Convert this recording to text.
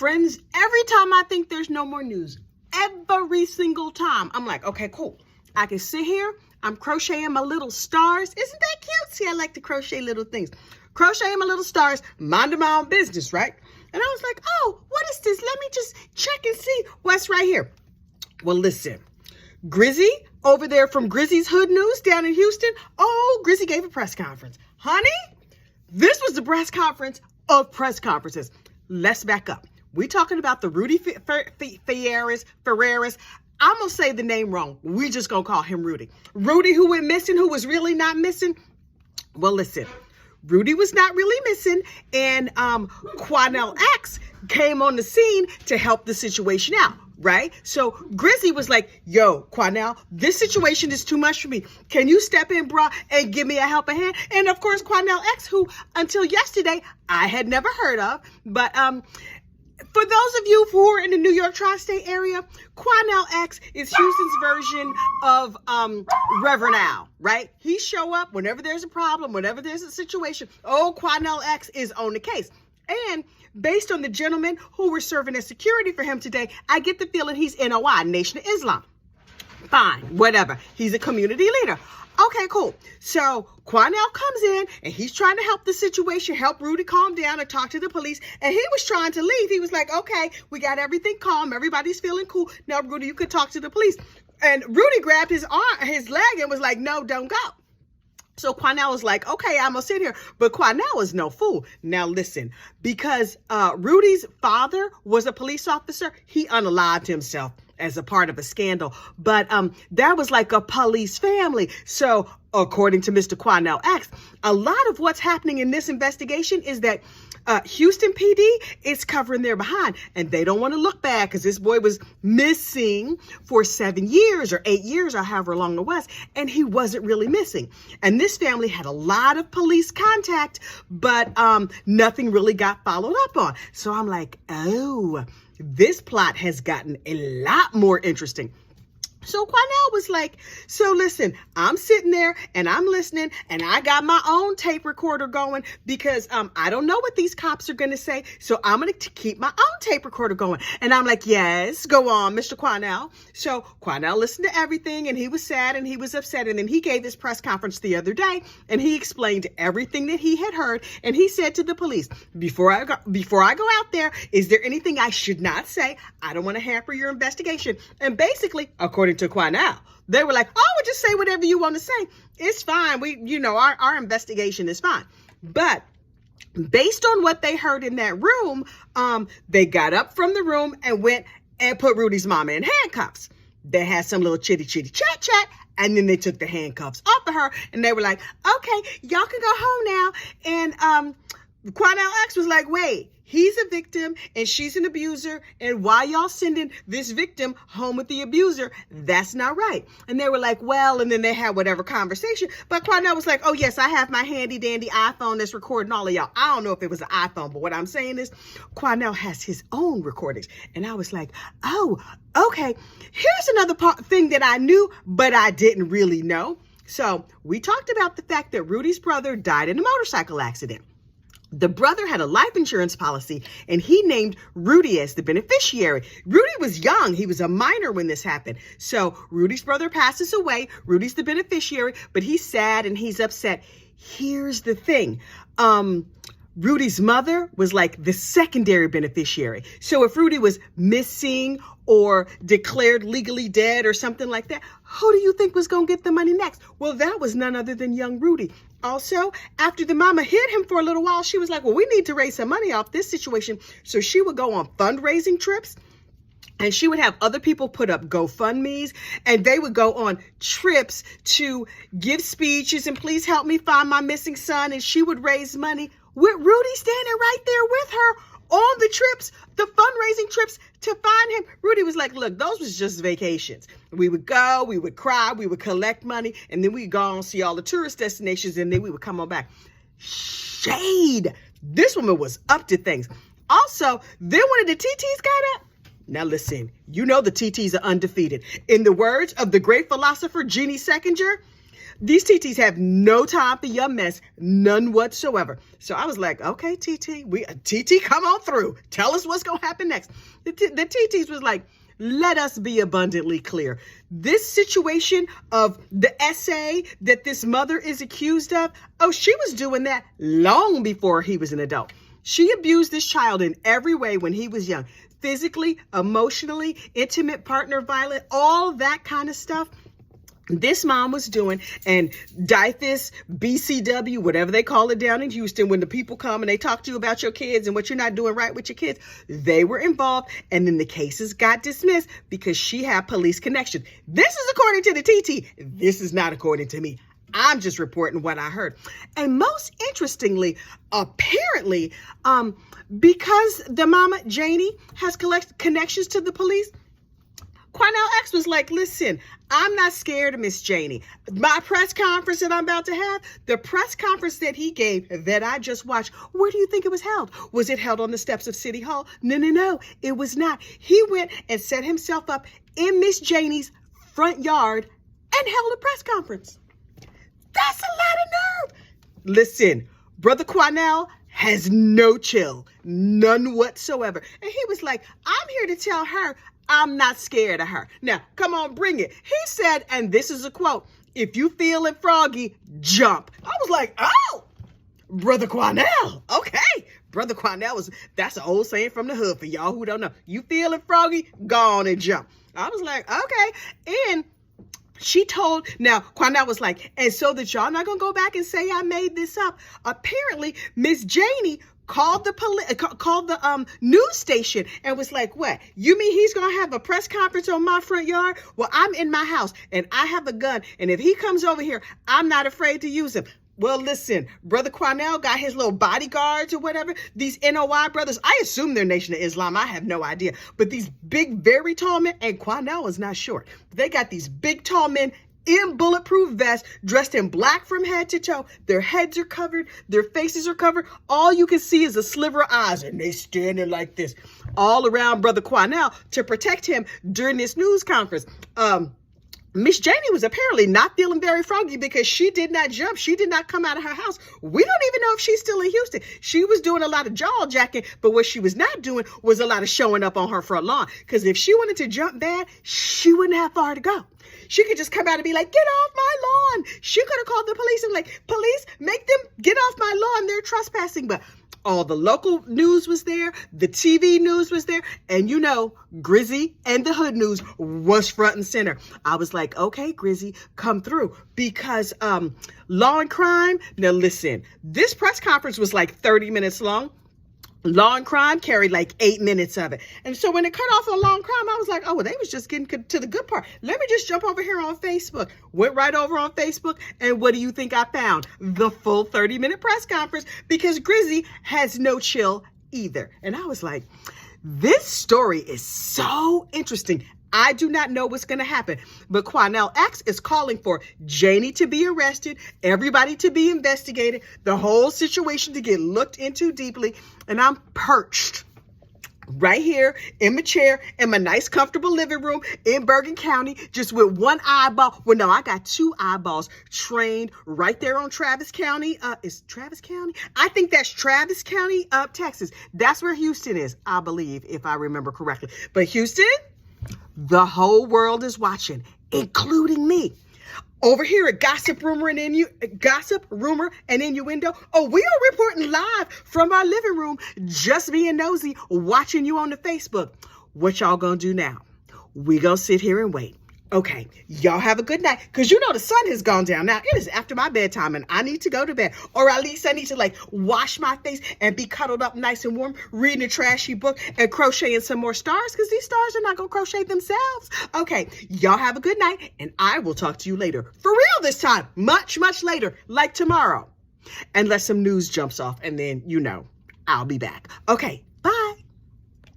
Friends, every time I think there's no more news, every single time, I'm like, okay, cool. I can sit here. I'm crocheting my little stars. Isn't that cute? See, I like to crochet little things. Crocheting my little stars, minding my own business, right? And I was like, oh, what is this? Let me just check and see what's right here. Well, listen, Grizzy over there from Grizzy's Hood News down in Houston. Oh, Grizzy gave a press conference. Honey, this was the press conference of press conferences. Let's back up. We're talking about the Rudy Farias. I'm going to say the name wrong. We just going to call him Rudy. Rudy who went missing, who was really not missing. Well, listen, Rudy was not really missing. And Quanell X came on the scene to help the situation out. Right? So Grizzy was like, yo, Quanell, this situation is too much for me. Can you step in, bro, and give me a helping hand? And of course, Quanell X, who until yesterday I had never heard of. But for those of you who are in the New York tri-state area, Quanell X is Houston's version of Reverend Al, right? He show up whenever there's a problem, whenever there's a situation. Oh, Quanell X is on the case. And based on the gentlemen who were serving as security for him today, I get the feeling he's NOI, Nation of Islam. Fine, whatever. He's a community leader. Okay, cool. So Quanell comes in and he's trying to help the situation, help Rudy calm down and talk to the police. And he was trying to leave. He was like, okay, we got everything calm. Everybody's feeling cool. Now, Rudy, you could talk to the police. And Rudy grabbed his arm, his leg and was like, no, don't go. So Quanell was like, okay, I'm going to sit here. But Quanell is no fool. Now, listen, because Rudy's father was a police officer, he unalived himself as a part of a scandal. But that was like a police family. So according to Mr. Quanell X, a lot of what's happening in this investigation is that Houston PD is covering their behind, and they don't want to look bad because this boy was missing for 7 years or 8 years or however long it was, and he wasn't really missing. And this family had a lot of police contact, but nothing really got followed up on. So I'm like, oh, this plot has gotten a lot more interesting. So Quanell was like, so listen, I'm sitting there and I'm listening and I got my own tape recorder going because I don't know what these cops are going to say. So I'm going to keep my own tape recorder going. And I'm like, yes, go on, Mr. Quanell. So Quanell listened to everything and he was sad and he was upset. And then he gave this press conference the other day and he explained everything that he had heard. And he said to the police, before I go out there, is there anything I should not say? I don't want to hamper your investigation. And basically, according to Quanell, they were like, oh, well, just say whatever you want to say. It's fine. Our investigation is fine. But based on what they heard in that room, they got up from the room and went and put Rudy's mama in handcuffs. They had some little chitty chat, and then they took the handcuffs off of her and they were like, okay, y'all can go home now. And Quanell X was like, wait, he's a victim and she's an abuser. And why y'all sending this victim home with the abuser? That's not right. And they were like, well, and then they had whatever conversation. But Quanell was like, oh, yes, I have my handy dandy iPhone that's recording all of y'all. I don't know if it was an iPhone, but what I'm saying is Quanell has his own recordings. And I was like, oh, okay. Here's another thing that I knew, but I didn't really know. So we talked about the fact that Rudy's brother died in a motorcycle accident. The brother had a life insurance policy and he named Rudy as the beneficiary. Rudy was young. He was a minor when this happened. So Rudy's brother passes away. Rudy's the beneficiary, but he's sad and he's upset. Here's the thing. Rudy's mother was like the secondary beneficiary. So if Rudy was missing or declared legally dead or something like that, who do you think was going to get the money next? Well, that was none other than young Rudy. Also, after the mama hid him for a little while, she was like, well, we need to raise some money off this situation. So she would go on fundraising trips. And she would have other people put up GoFundMes and they would go on trips to give speeches and please help me find my missing son. And she would raise money with Rudy standing right there with her on the trips, the fundraising trips to find him. Rudy was like, look, those was just vacations. We would go, we would cry, we would collect money, and then we'd go and see all the tourist destinations and then we would come on back. Shade. This woman was up to things. Also, then one of the TTs got up. Now listen, you know the TTs are undefeated. In the words of the great philosopher Jeannie Seckinger, These TTs have no time for your mess, none whatsoever. So I was like, okay, TT, come on through. Tell us what's going to happen next. The TTs was like, let us be abundantly clear. This situation of the essay that this mother is accused of, oh, she was doing that long before he was an adult. She abused this child in every way when he was young. Physically, emotionally, intimate partner violence, all that kind of stuff. This mom was doing, and DIFIS, BCW, whatever they call it down in Houston, when the people come and they talk to you about your kids and what you're not doing right with your kids, they were involved, and then the cases got dismissed because she had police connections. This is according to the TT. This is not according to me. I'm just reporting what I heard. And most interestingly, apparently, because the mama, Janie, has connections to the police, Quanell X was like, listen, I'm not scared of Miss Janie. My press conference that I'm about to have, the press conference that he gave that I just watched, where do you think it was held? Was it held on the steps of City Hall? No, it was not. He went and set himself up in Miss Janie's front yard and held a press conference. That's a lot of nerve. Listen, Brother Quanell has no chill, none whatsoever. And he was like, I'm here to tell her I'm not scared of her. Now, come on, bring it. He said, and this is a quote, if you feeling froggy, jump. I was like, oh, Brother Quanell. Okay. Brother Quanell that's an old saying from the hood for y'all who don't know. You feeling froggy, go on and jump. I was like, okay. And she told, now Quanell was like, and so that y'all not gonna go back and say I made this up. Apparently, Miss Janie called the news station and was like, what? You mean he's gonna have a press conference on my front yard? Well, I'm in my house and I have a gun, and if he comes over here, I'm not afraid to use him. Well, listen, Brother Quanell got his little bodyguards or whatever. These NOI brothers, I assume they're Nation of Islam. I have no idea. But these big, very tall men, and Quanell is not short. They got these big, tall men in bulletproof vests, dressed in black from head to toe. Their heads are covered. Their faces are covered. All you can see is a sliver of eyes, and they standing like this all around Brother Quanell to protect him during this news conference. Miss Janie was apparently not feeling very froggy because she did not jump. She did not come out of her house. We don't even know if she's still in Houston. She was doing a lot of jaw jacking, but what she was not doing was a lot of showing up on her front lawn. Because if she wanted to jump bad, she wouldn't have far to go. She could just come out and be like, get off my lawn. She could have called the police and like, police, make them get off my lawn. They're trespassing. But all the local news was there. The TV news was there. And you know, Grizzy and the hood news was front and center. I was like, okay, Grizzy, come through. Because Law and Crime, now listen, this press conference was like 30 minutes long. Law and Crime carried like 8 minutes of it. And so when it cut off on Law and Crime, I was like, oh, well, they was just getting to the good part. Let me just jump over here on Facebook. Went right over on Facebook. And what do you think I found? The full 30-minute press conference, because Grizzy has no chill either. And I was like, this story is so interesting. I do not know what's going to happen, but Quanell X is calling for Janie to be arrested, everybody to be investigated, the whole situation to get looked into deeply. And I'm perched right here in my chair in my nice, comfortable living room in Bergen County, just with one eyeball. Well, no, I got two eyeballs trained right there on Travis County. Is Travis County? I think that's Travis County, Texas. That's where Houston is, I believe, if I remember correctly. But Houston, the whole world is watching, including me. Over here at Gossip, Rumor, and Innuendo. Oh, we are reporting live from our living room, just being nosy, watching you on the Facebook. What y'all gonna do now? We gonna sit here and wait. Okay, y'all have a good night, because you know the sun has gone down. Now, it is after my bedtime, and I need to go to bed. Or at least I need to, like, wash my face and be cuddled up nice and warm, reading a trashy book and crocheting some more stars, because these stars are not going to crochet themselves. Okay, y'all have a good night, and I will talk to you later. For real this time. Much, much later, like tomorrow. Unless some news jumps off, and then, you know, I'll be back. Okay,